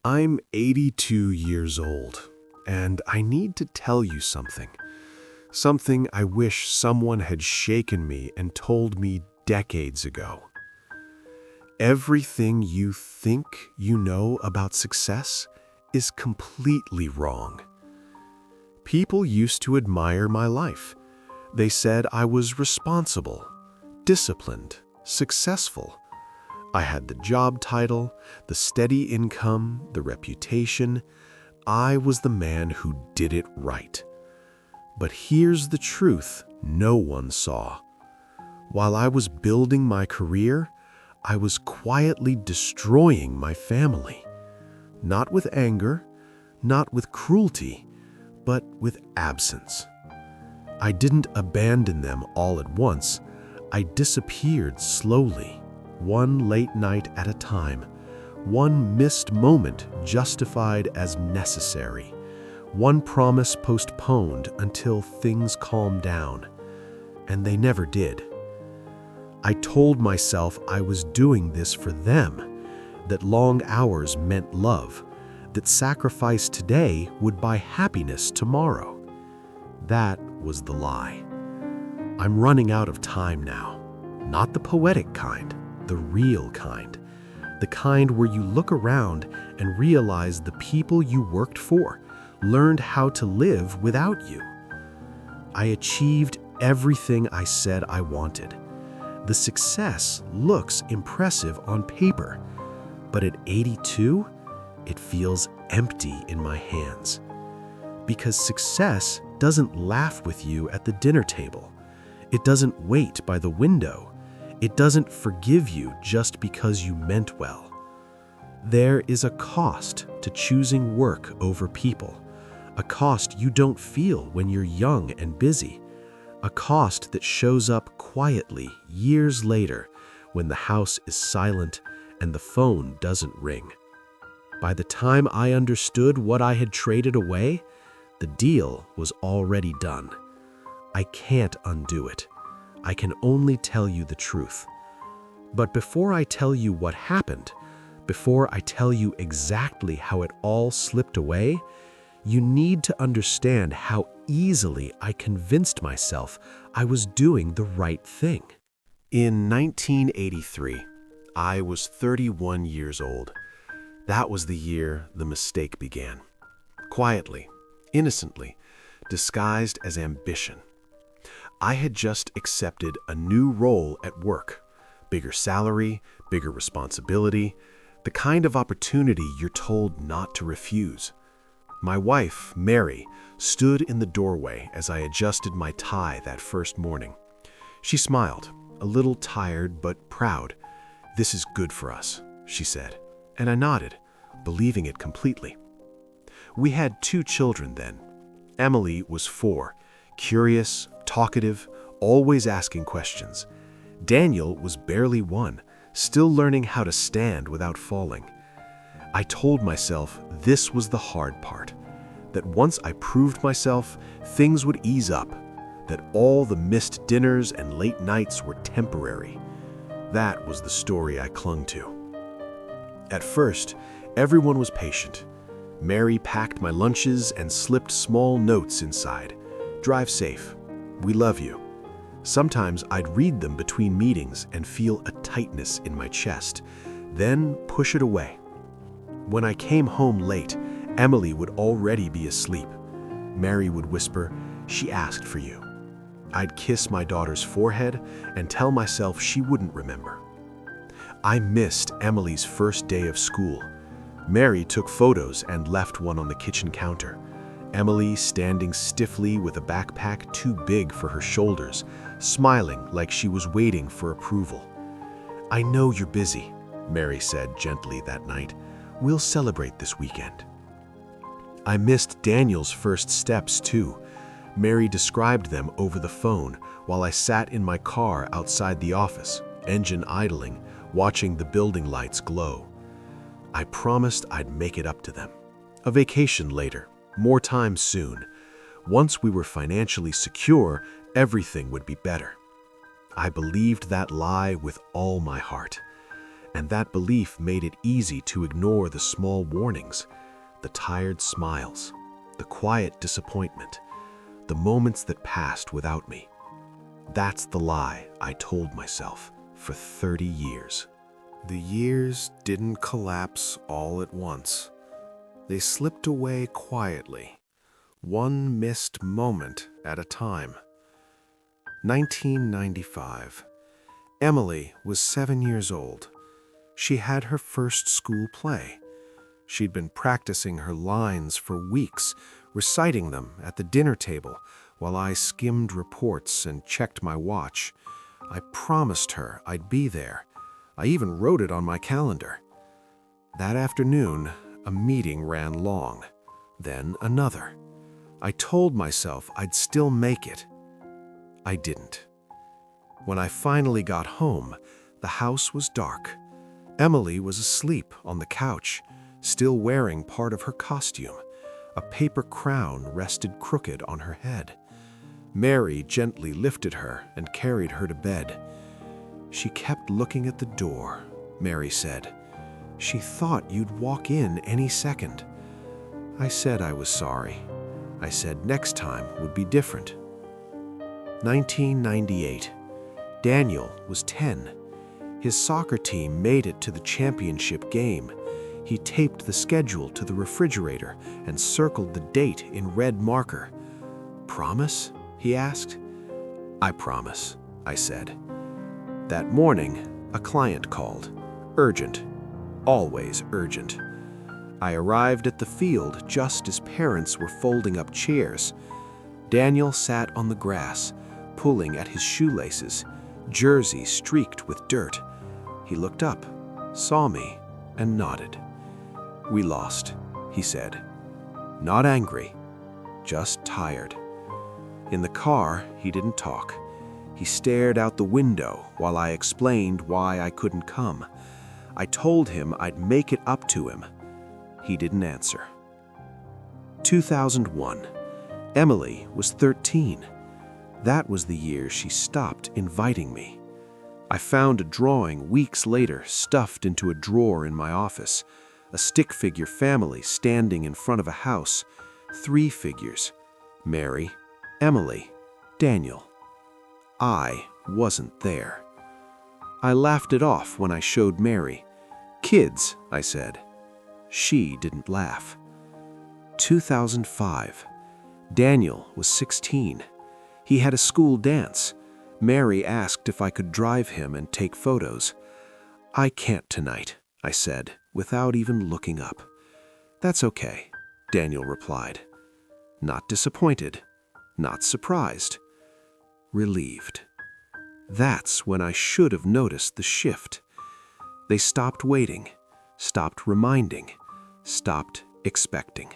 I'm 82 years old, and I need to tell you something. Something I wish someone had shaken me and told me decades ago. Everything you think you know about success is completely wrong. People used to admire my life. They said I was responsible, disciplined, successful. I had the job title, the steady income, the reputation. I was the man who did it right. But here's the truth no one saw. While I was building my career, I was quietly destroying my family. Not with anger, not with cruelty, but with absence. I didn't abandon them all at once. I disappeared slowly, one late night at a time, one missed moment justified as necessary, one promise postponed until things calmed down. And they never did. I told myself I was doing this for them, that long hours meant love, that sacrifice today would buy happiness tomorrow. That was the lie. I'm running out of time now. Not the poetic kind, the real kind. The kind where you look around and realize the people you worked for learned how to live without you. I achieved everything I said I wanted. The success looks impressive on paper, but at 82, it feels empty in my hands. Because success doesn't laugh with you at the dinner table. It doesn't wait by the window. It doesn't forgive you just because you meant well. There is a cost to choosing work over people, a cost you don't feel when you're young and busy, a cost that shows up quietly years later when the house is silent and the phone doesn't ring. By the time I understood what I had traded away, the deal was already done. I can't undo it. I can only tell you the truth. But before I tell you what happened, before I tell you exactly how it all slipped away, you need to understand how easily I convinced myself I was doing the right thing. In 1983, I was 31 years old. That was the year the mistake began. Quietly, innocently, disguised as ambition. I had just accepted a new role at work. Bigger salary, bigger responsibility, the kind of opportunity you're told not to refuse. My wife, Mary, stood in the doorway as I adjusted my tie that first morning. She smiled, a little tired but proud. "This is good for us," she said, and I nodded, believing it completely. We had 2 children then. Emily was 4, curious, talkative, always asking questions. Daniel was barely 1, still learning how to stand without falling. I told myself this was the hard part, that once I proved myself, things would ease up, that all the missed dinners and late nights were temporary. That was the story I clung to. At first, everyone was patient. Mary packed my lunches and slipped small notes inside. "Drive safe. We love you." Sometimes I'd read them between meetings and feel a tightness in my chest, then push it away. When I came home late, Emily would already be asleep. Mary would whisper, "She asked for you." I'd kiss my daughter's forehead and tell myself she wouldn't remember. I missed Emily's first day of school. Mary took photos and left one on the kitchen counter. Emily standing stiffly with a backpack too big for her shoulders, smiling like she was waiting for approval. "I know you're busy," Mary said gently that night. "We'll celebrate this weekend." I missed Daniel's first steps too. Mary described them over the phone while I sat in my car outside the office, engine idling, watching the building lights glow. I promised I'd make it up to them. A vacation later, more time soon. Once we were financially secure, everything would be better. I believed that lie with all my heart. and that belief made it easy to ignore the small warnings, the tired smiles, the quiet disappointment, the moments that passed without me. That's the lie I told myself for 30 years. The years didn't collapse all at once. They slipped away quietly, one missed moment at a time. 1995. Emily was 7 years old. She had her first school play. She'd been practicing her lines for weeks, reciting them at the dinner table while I skimmed reports and checked my watch. I promised her I'd be there. I even wrote it on my calendar. That afternoon, a meeting ran long, then another. I told myself I'd still make it. I didn't. When I finally got home, the house was dark. Emily was asleep on the couch, still wearing part of her costume. A paper crown rested crooked on her head. Mary gently lifted her and carried her to bed. She kept looking at the door, Mary said. She thought you'd walk in any second. I said I was sorry. I said next time would be different. 1998. Daniel was 10. His soccer team made it to the championship game. He taped the schedule to the refrigerator and circled the date in red marker. "Promise?" he asked. "I promise," I said. That morning, a client called. Urgent. Always urgent. I arrived at the field just as parents were folding up chairs. Daniel sat on the grass, pulling at his shoelaces, jersey streaked with dirt. He looked up, saw me, and nodded. "We lost," he said. Not angry, just tired. In the car, he didn't talk. He stared out the window while I explained why I couldn't come. I told him I'd make it up to him. He didn't answer. 2001. Emily was 13. That was the year she stopped inviting me. I found a drawing weeks later stuffed into a drawer in my office. A stick figure family standing in front of a house. 3 figures. Mary, Emily, Daniel. I wasn't there. I laughed it off when I showed Mary. "Kids," I said. She didn't laugh. 2005. Daniel was 16. He had a school dance. Mary asked if I could drive him and take photos. "I can't tonight," I said, without even looking up. "That's okay," Daniel replied. Not disappointed, not surprised, relieved. That's when I should have noticed the shift. They stopped waiting, stopped reminding, stopped expecting.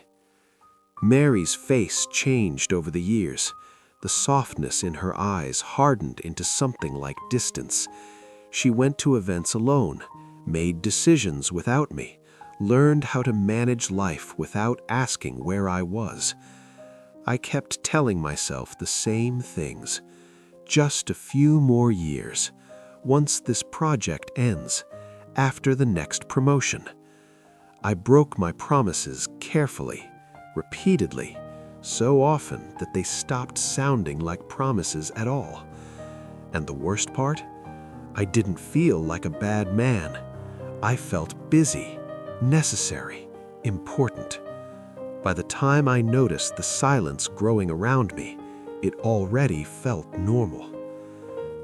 Mary's face changed over the years. The softness in her eyes hardened into something like distance. She went to events alone, made decisions without me, learned how to manage life without asking where I was. I kept telling myself the same things. Just a few more years, once this project ends, after the next promotion. I broke my promises carefully, repeatedly, so often that they stopped sounding like promises at all. And the worst part? I didn't feel like a bad man. I felt busy, necessary, important. By the time I noticed the silence growing around me, it already felt normal.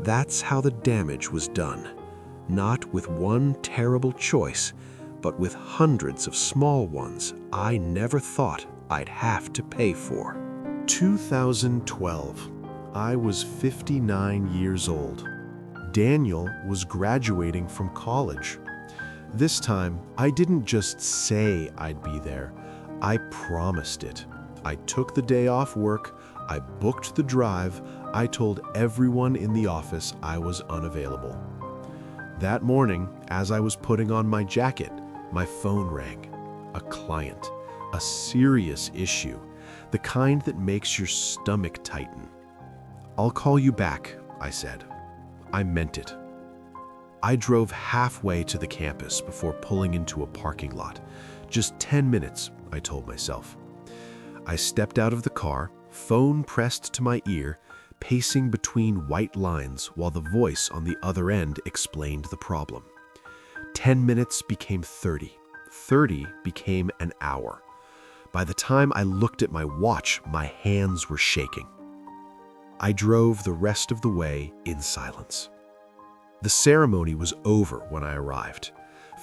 That's how the damage was done, not with one terrible choice, but with hundreds of small ones I never thought I'd have to pay for. 2012. I was 59 years old. Daniel was graduating from college. This time, I didn't just say I'd be there. I promised it. I took the day off work. I booked the drive. I told everyone in the office I was unavailable. That morning, as I was putting on my jacket, my phone rang. A client. A serious issue. The kind that makes your stomach tighten. "I'll call you back," I said. I meant it. I drove halfway to the campus before pulling into a parking lot. Just 10 minutes, I told myself. I stepped out of the car, phone pressed to my ear, pacing between white lines while the voice on the other end explained the problem. 10 minutes became 30. 30 became an hour. By the time I looked at my watch, my hands were shaking. I drove the rest of the way in silence. The ceremony was over when I arrived.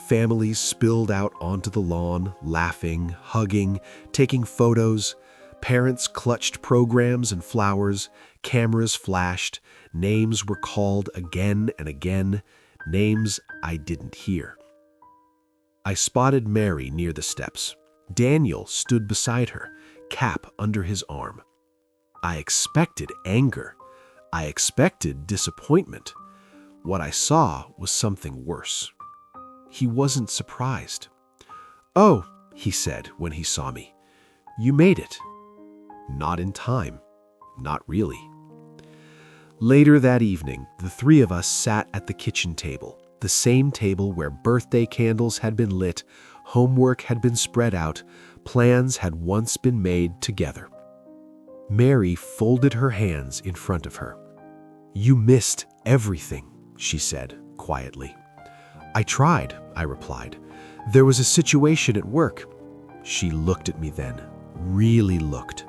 Families spilled out onto the lawn, laughing, hugging, taking photos. Parents clutched programs and flowers. Cameras flashed. Names were called again and again. Names I didn't hear. I spotted Mary near the steps. Daniel stood beside her, cap under his arm. I expected anger. I expected disappointment. What I saw was something worse. He wasn't surprised. "Oh," he said when he saw me, "you made it." Not in time. Not really. Later that evening, the three of us sat at the kitchen table, the same table where birthday candles had been lit, homework had been spread out, plans had once been made together. Mary folded her hands in front of her. "You missed everything," she said quietly. "I tried," I replied. "There was a situation at work." She looked at me then, really looked.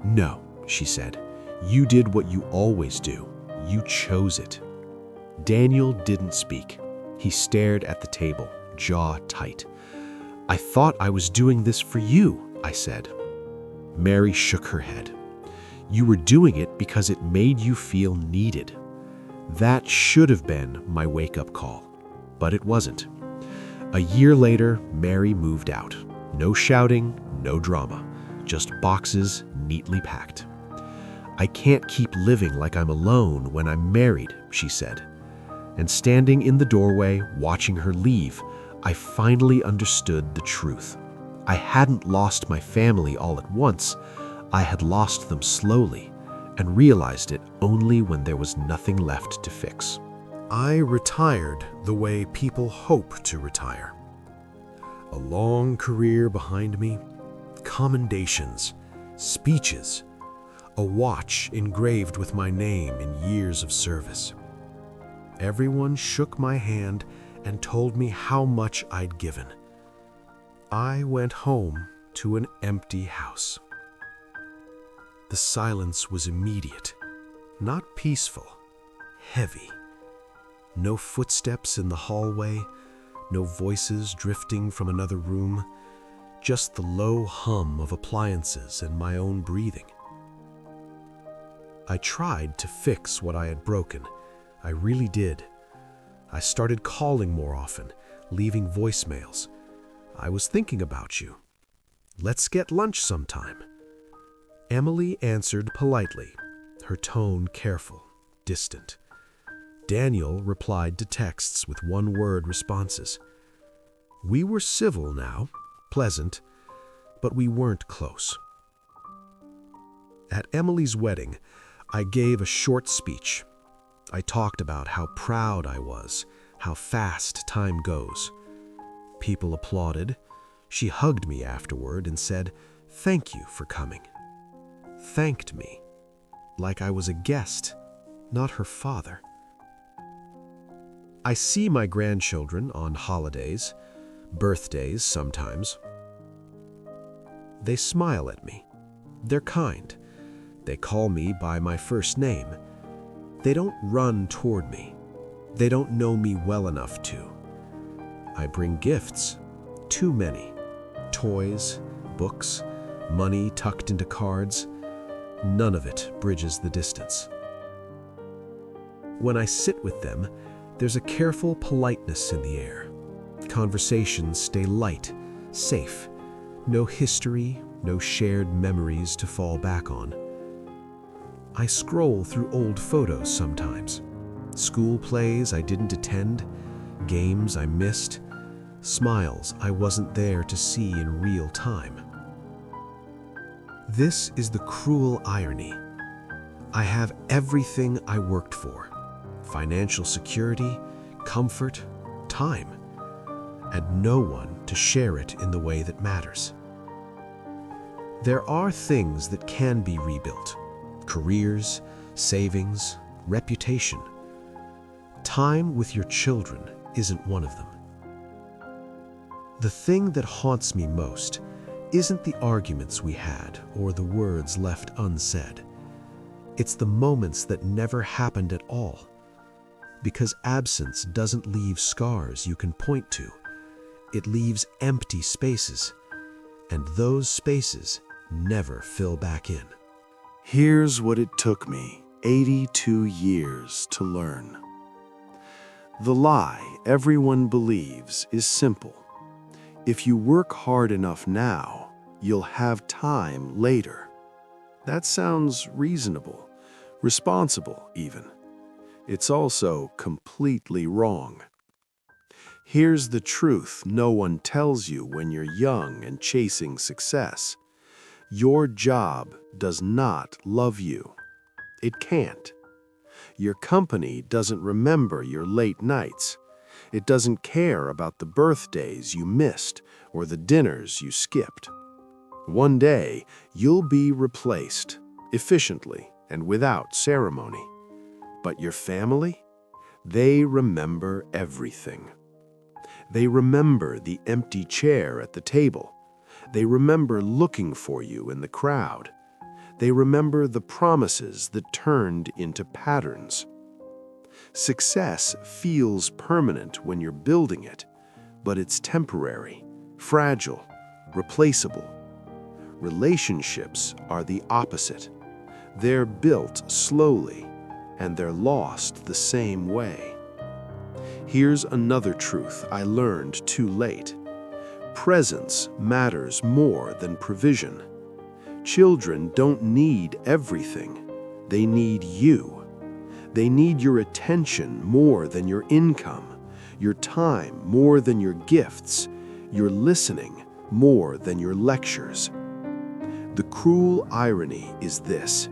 "No," she said, "you did what you always do. You chose it." Daniel didn't speak. He stared at the table, jaw tight. "I thought I was doing this for you," I said. Mary shook her head. "You were doing it because it made you feel needed." That should have been my wake-up call, but it wasn't. A year later, Mary moved out. No shouting, no drama, just boxes neatly packed. "I can't keep living like I'm alone when I'm married," she said. And standing in the doorway, watching her leave, I finally understood the truth. I hadn't lost my family all at once. I had lost them slowly, and realized it only when there was nothing left to fix. I retired the way people hope to retire. A long career behind me, commendations, speeches, a watch engraved with my name in years of service. Everyone shook my hand and told me how much I'd given. I went home to an empty house. The silence was immediate, not peaceful, heavy. No footsteps in the hallway, no voices drifting from another room, just the low hum of appliances and my own breathing. I tried to fix what I had broken. I really did. I started calling more often, leaving voicemails. "I was thinking about you. Let's get lunch sometime." Emily answered politely, her tone careful, distant. Daniel replied to texts with one-word responses. We were civil now, pleasant, but we weren't close. At Emily's wedding, I gave a short speech. I talked about how proud I was, how fast time goes. People applauded. She hugged me afterward and said, "Thank you for coming." Thanked me, like I was a guest, not her father. I see my grandchildren on holidays, birthdays sometimes. They smile at me. They're kind. They call me by my first name. They don't run toward me. They don't know me well enough to. I bring gifts, too many. Toys, books, money tucked into cards. None of it bridges the distance. When I sit with them, there's a careful politeness in the air. Conversations stay light, safe. No history, no shared memories to fall back on. I scroll through old photos sometimes. School plays I didn't attend, games I missed, smiles I wasn't there to see in real time. This is the cruel irony. I have everything I worked for: financial security, comfort, time, and no one to share it in the way that matters. There are things that can be rebuilt: careers, savings, reputation. Time with your children isn't one of them. The thing that haunts me most isn't the arguments we had or the words left unsaid. It's the moments that never happened at all. Because absence doesn't leave scars you can point to. It leaves empty spaces, and those spaces never fill back in. Here's what it took me 82 years to learn. The lie everyone believes is simple. If you work hard enough now, you'll have time later. That sounds reasonable, responsible even. It's also completely wrong. Here's the truth no one tells you when you're young and chasing success. Your job does not love you. It can't. Your company doesn't remember your late nights. It doesn't care about the birthdays you missed or the dinners you skipped. One day, you'll be replaced, efficiently and without ceremony. But your family? They remember everything. They remember the empty chair at the table. They remember looking for you in the crowd. They remember the promises that turned into patterns. Success feels permanent when you're building it, but it's temporary, fragile, replaceable. Relationships are the opposite. They're built slowly, and they're lost the same way. Here's another truth I learned too late. Presence matters more than provision. Children don't need everything. They need you. They need your attention more than your income, your time more than your gifts, your listening more than your lectures. The cruel irony is this: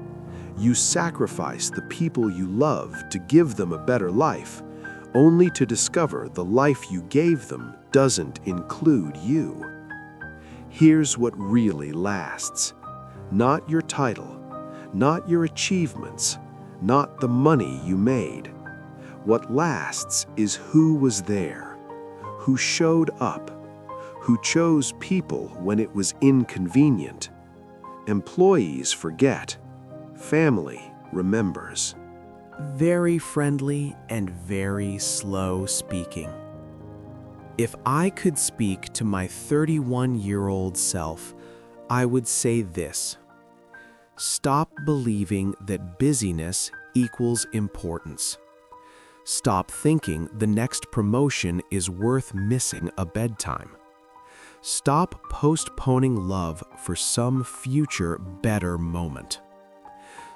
you sacrifice the people you love to give them a better life, only to discover the life you gave them doesn't include you. Here's what really lasts. Not your title, not your achievements, not the money you made. What lasts is who was there, who showed up, who chose people when it was inconvenient. Employees forget. Family remembers. Very friendly and very slow speaking. If I could speak to my 31-year-old self, I would say this: stop believing that busyness equals importance. Stop thinking the next promotion is worth missing a bedtime. Stop postponing love for some future better moment.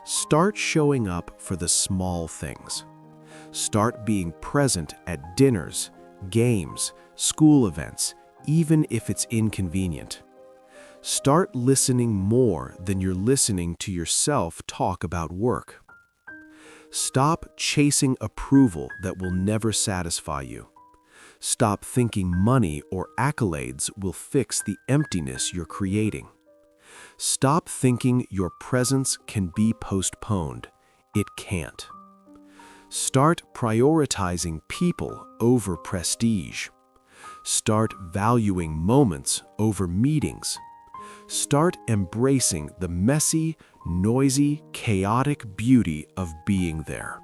Start showing up for the small things. Start being present at dinners, games, school events, even if it's inconvenient. Start listening more than you're listening to yourself talk about work. Stop chasing approval that will never satisfy you. Stop thinking money or accolades will fix the emptiness you're creating. Stop thinking your presence can be postponed. It can't. Start prioritizing people over prestige. Start valuing moments over meetings. Start embracing the messy, noisy, chaotic beauty of being there.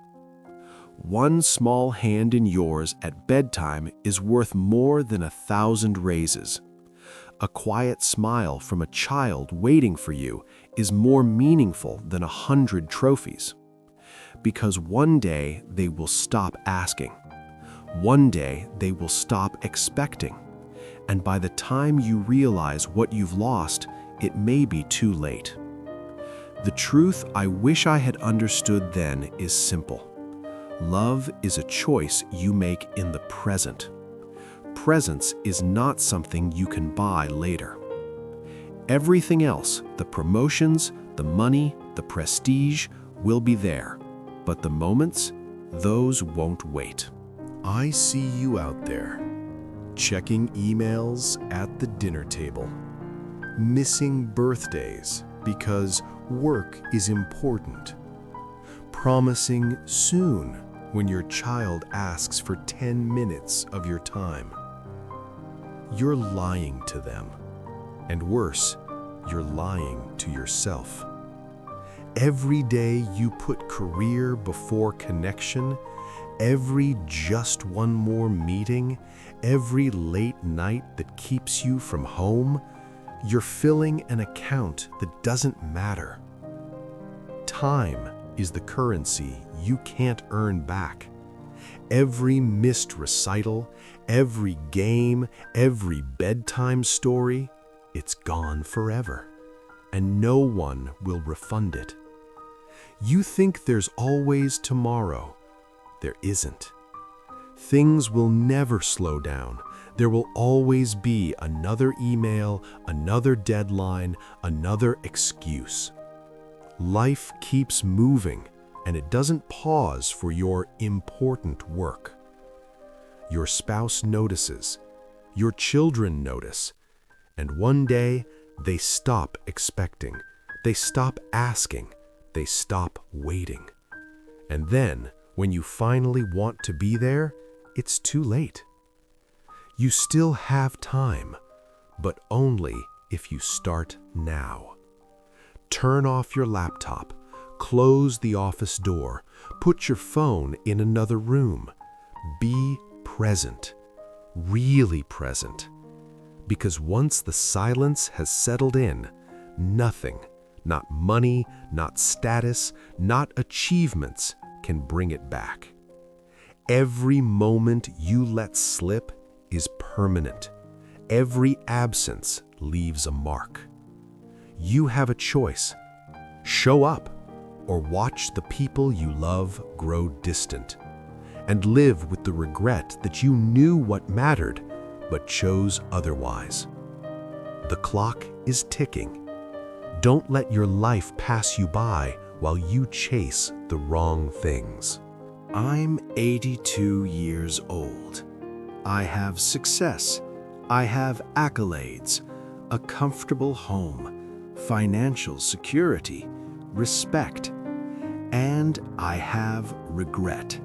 One small hand in yours at bedtime is worth more than 1,000 raises. A quiet smile from a child waiting for you is more meaningful than 100 trophies. Because one day they will stop asking. One day they will stop expecting. And by the time you realize what you've lost, it may be too late. The truth I wish I had understood then is simple. Love is a choice you make in the present. Presence is not something you can buy later. Everything else, the promotions, the money, the prestige, will be there. But the moments, those won't wait. I see you out there, checking emails at the dinner table, missing birthdays because work is important, promising soon when your child asks for 10 minutes of your time. You're lying to them, and worse, you're lying to yourself. Every day you put career before connection, every just one more meeting, every late night that keeps you from home, you're filling an account that doesn't matter. Time is the currency you can't earn back. Every missed recital, every game, every bedtime story, it's gone forever, and no one will refund it. You think there's always tomorrow. There isn't. Things will never slow down. There will always be another email, another deadline, another excuse. Life keeps moving, and it doesn't pause for your important work. Your spouse notices, your children notice, and one day they stop expecting, they stop asking, they stop waiting. And then, when you finally want to be there, it's too late. You still have time, but only if you start now. Turn off your laptop, close the office door, put your phone in another room. Be present, really present. Because once the silence has settled in, nothing, not money, not status, not achievements, can bring it back. Every moment you let slip is permanent. Every absence leaves a mark. You have a choice. Show up or watch the people you love grow distant, and live with the regret that you knew what mattered but chose otherwise. The clock is ticking. Don't let your life pass you by while you chase the wrong things. I'm 82 years old. I have success. I have accolades, a comfortable home, financial security, respect, and I have regret.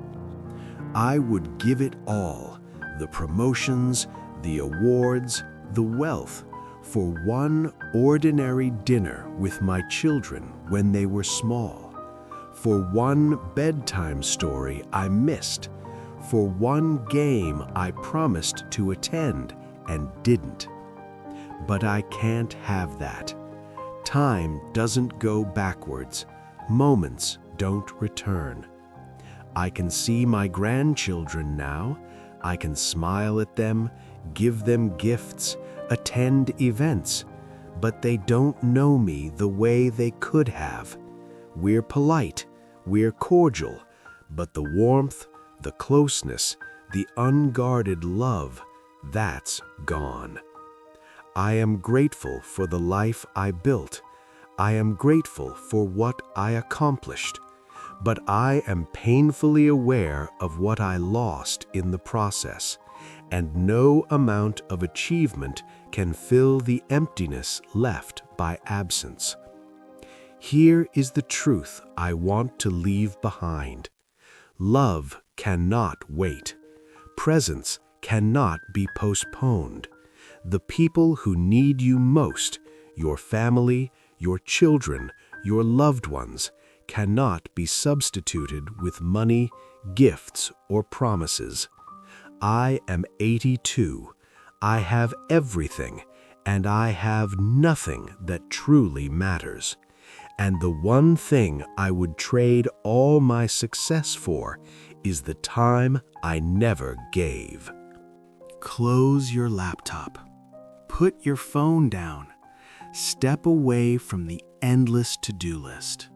I would give it all, the promotions, the awards, the wealth, for one ordinary dinner with my children when they were small, for one bedtime story I missed, for one game I promised to attend and didn't. But I can't have that. Time doesn't go backwards. Moments don't return. I can see my grandchildren now. I can smile at them, give them gifts, attend events, but they don't know me the way they could have. We're polite, we're cordial, but the warmth, the closeness, the unguarded love, that's gone. I am grateful for the life I built. I am grateful for what I accomplished, but I am painfully aware of what I lost in the process, and no amount of achievement can fill the emptiness left by absence. Here is the truth I want to leave behind. Love cannot wait. Presence cannot be postponed. The people who need you most, your family, your children, your loved ones, cannot be substituted with money, gifts, or promises. I am 82. I have everything, and I have nothing that truly matters. And the one thing I would trade all my success for is the time I never gave. Close your laptop. Put your phone down. Step away from the endless to-do list.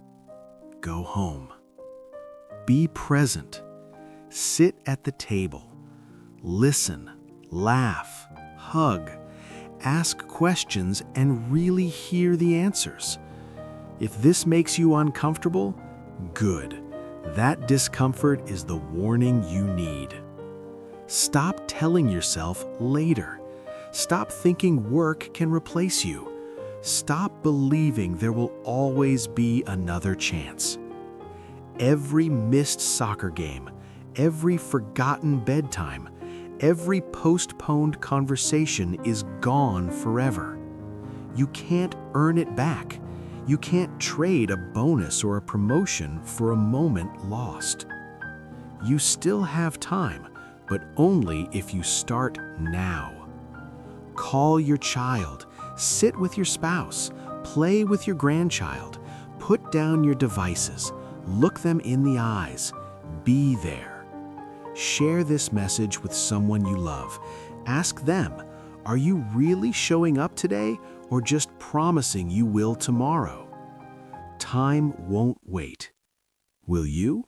Go home. Be present. Sit at the table. Listen, laugh, hug, ask questions, and really hear the answers. If this makes you uncomfortable, good. That discomfort is the warning you need. Stop telling yourself later. Stop thinking work can replace you. Stop believing there will always be another chance. Every missed soccer game, every forgotten bedtime, every postponed conversation is gone forever. You can't earn it back. You can't trade a bonus or a promotion for a moment lost. You still have time, but only if you start now. Call your child, sit with your spouse, play with your grandchild, put down your devices, look them in the eyes, be there. Share this message with someone you love. Ask them, are you really showing up today or just promising you will tomorrow? Time won't wait. Will you?